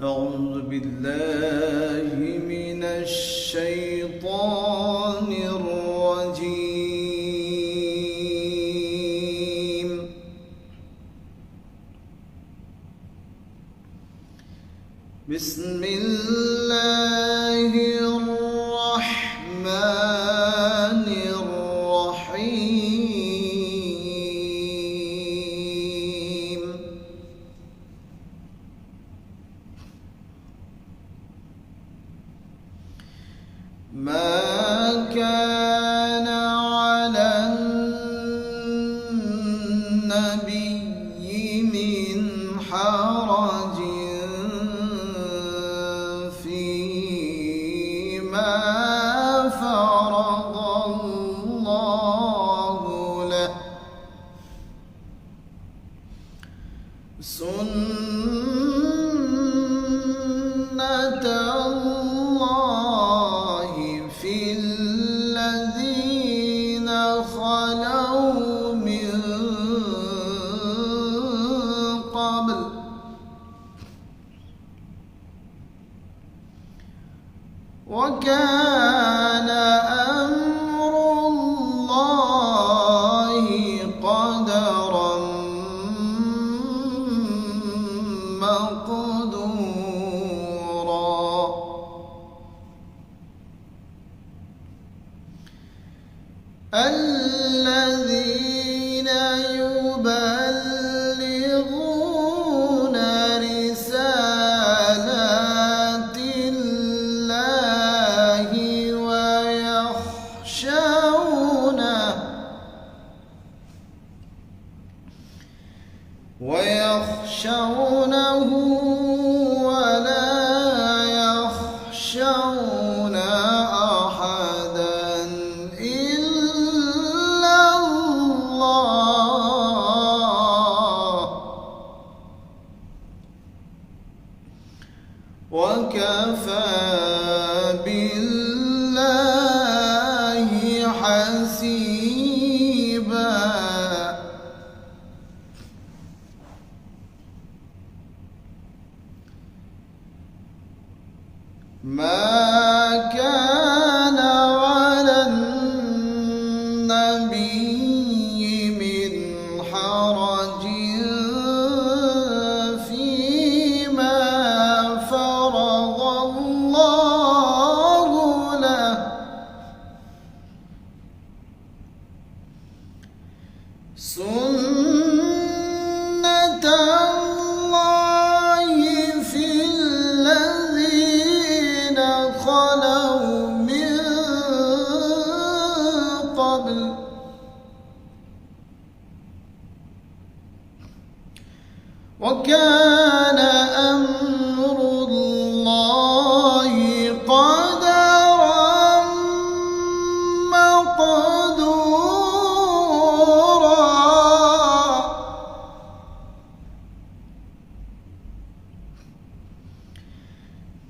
أعوذ بالله من الشيطان الرجيم. بسم الله الرحمن الرحيم. ما كان على النبي من حرج فيما فرض الله له، سنة الله في الذين خلوا من قبل، وكان أمر الله قدرا مقدورا. الذين يبلغون رسالات الله ويخشونه ولا يخشون أحدا إلا الله، وكفى بالله حسيبا. ما كان على النبي من حرج فيما فرض الله له، سنة الله في الذين خلوا من قبل، وكان أمر الله قدرا مقدورا.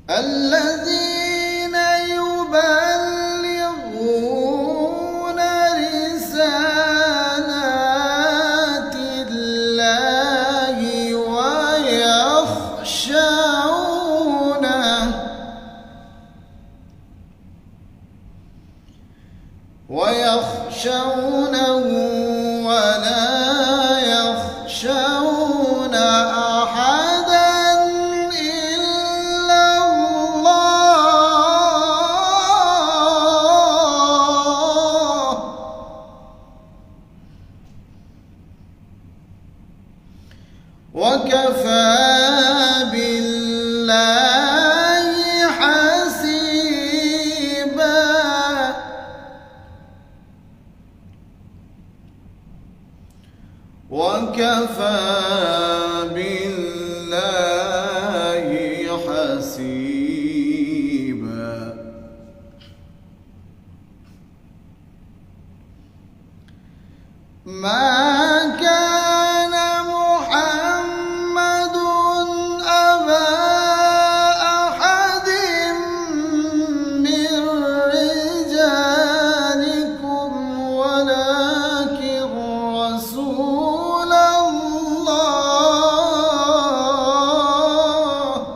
الذين يبلغون رسالات الله ويخشونه ولا يخشون أحدا إلا الله، وكفى بالله حسيبا. وكفى بالله حسيبا. ما كان محمد أبا أحد من رجالكم ولكن رسول الله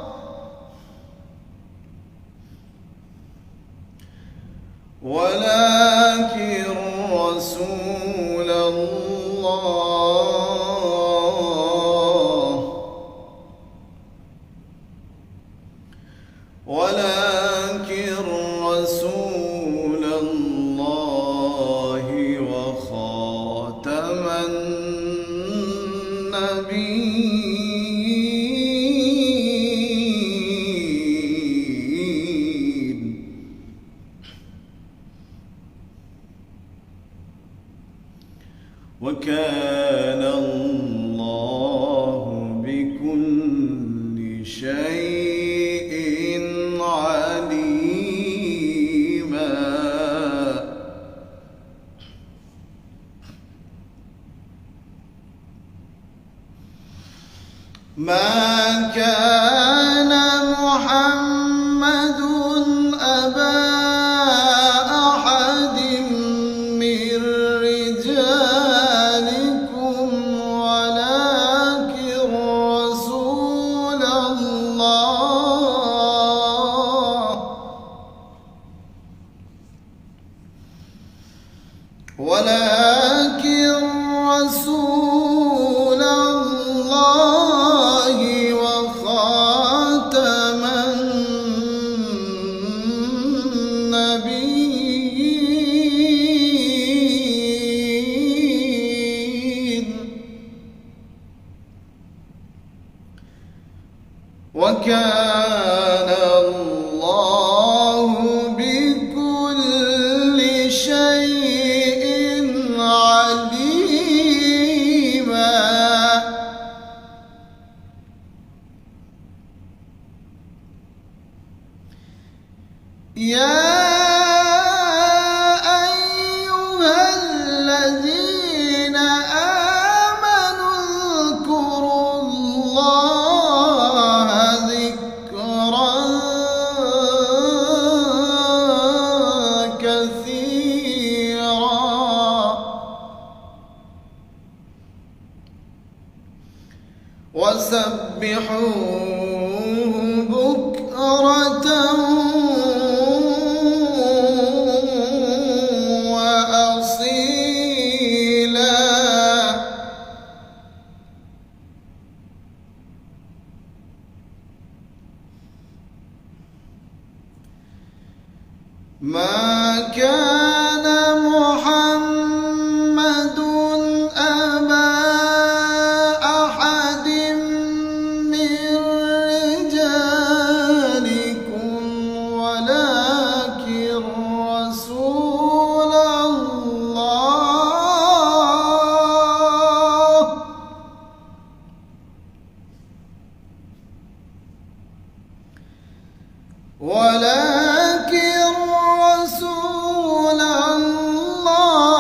ولكن رسول الله وخاتم النبيين. وكان الله بكل شيء عليما. ما كان محمد أبا أحد من رجالكم ولكن رسول الله وخاتم النبيين. وكان الله بكل شيء عليما. يا أيها الذين آمنوا اذكروا الله ذكرا كثيرا وسبحوه بكرة وأصيلا. ما كان محمد أبا أحد من رجالكم ولكن رسول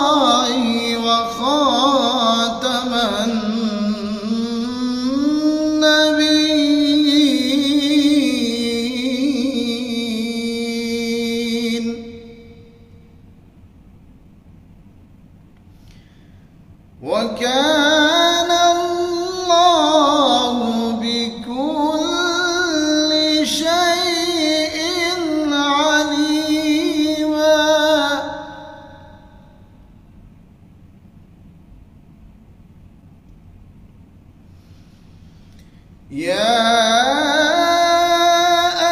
الله وخاتم النبيين. وكان الله بكل شيء عليما. يا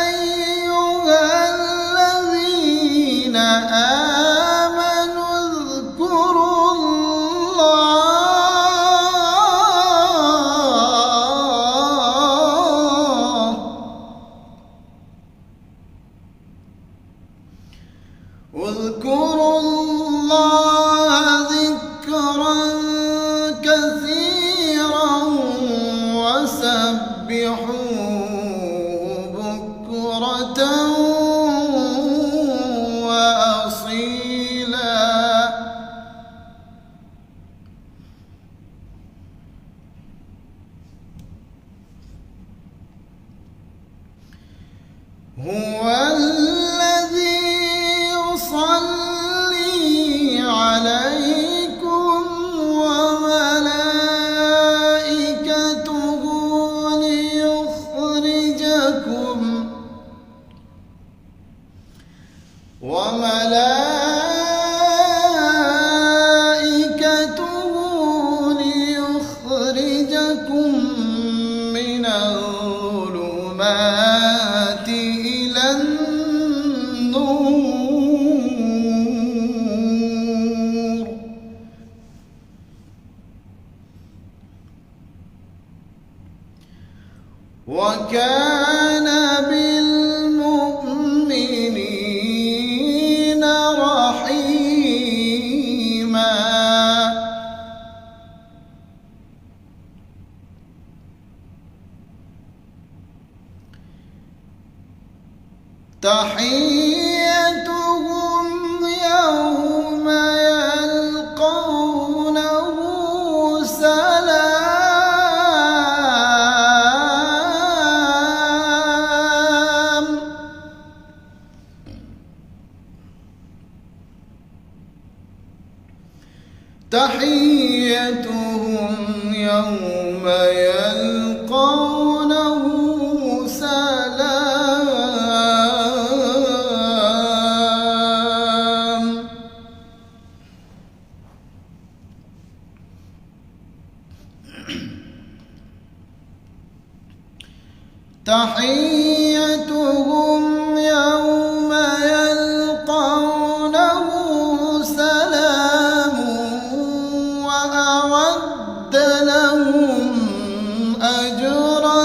أيها الذين آمنوا اذكروا الله ذكرا كثيرا وسبحوه بكرة وأصيلا. هو الذي يصلي عليكم وملائكته ليخرجكم من الظلمات إلى وكان بالمؤمنين رحيما. تحيتهم يوم يلقونه سلام. تحيتهم يوم يلقونه سلام. تحيتهم يوم يلقونه سلام وأعد لهم أجرا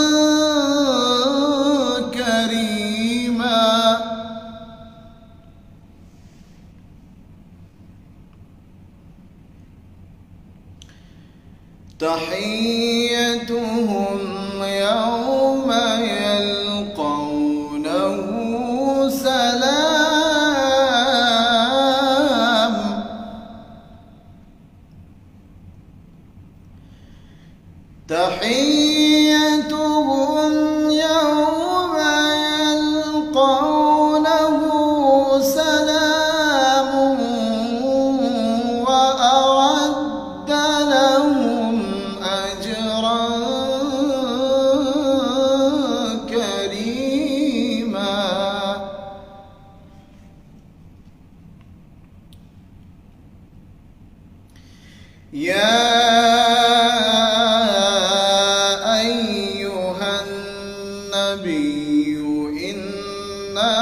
كريما. تحيتهم يوم يلقونه سلام. تحيتهم يوم يلقونه سلام وأعد لهم أجرا كريما. يا أيها النبي إنا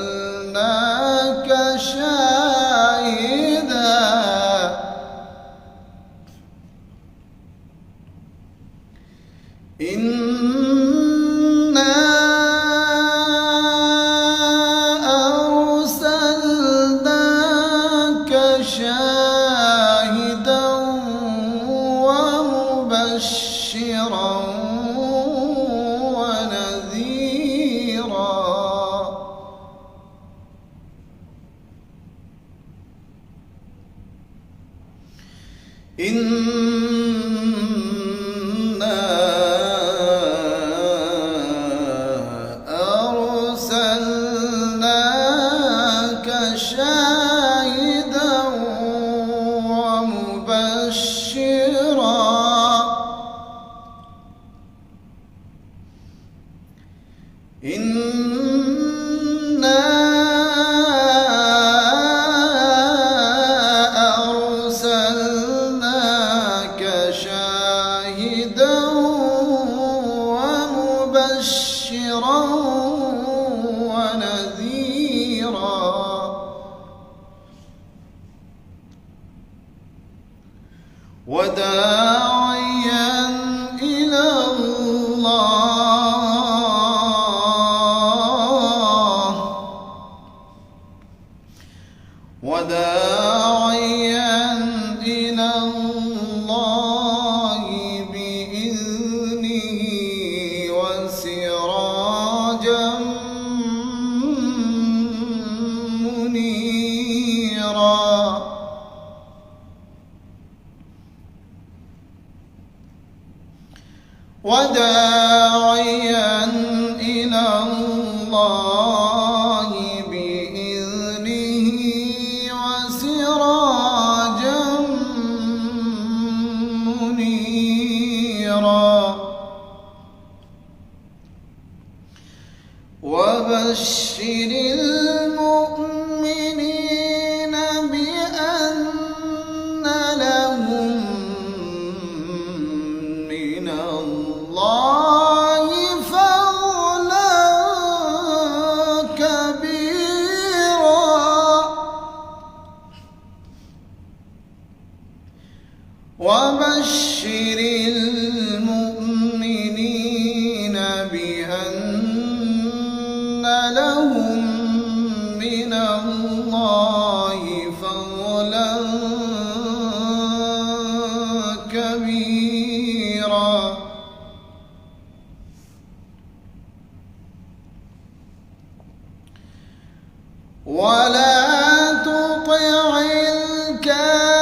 أرسلناك شاهدا شاهدا ومبشرا ونذيرا. إنا أرسلناك شاهدا ومبشرا. إنا أرسلناك شاهدا ومبشرا ونذيرا وداعيا إلى الله وداعيا إلى الله بإذنه وسراجا منيرا. وداعيا إلى الله بإذنه وسراجا منيرا. وبشر المؤمنين بأن لهم من الله فضلا كبيرا. وبشر المؤمنين بأن لهم من الله فضلا كبيرا ولا تطع الكافرين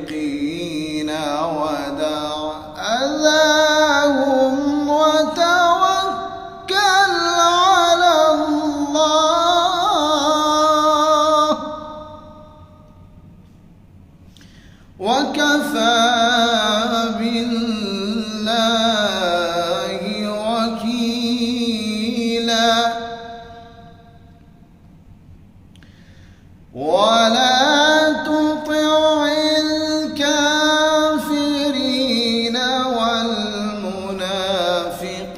والمنافقين ودع أذاهم وتوكل على الله وكفى بالله وكيلا ولا تطع الكافرين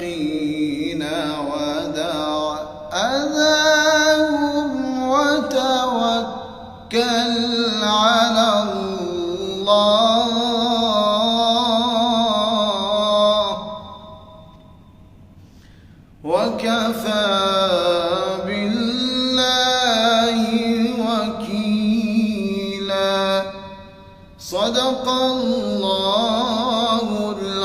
والمنافقين ودع أذاهم وتوكل على الله وكفى بالله وكيلا. صدق الله العظيم.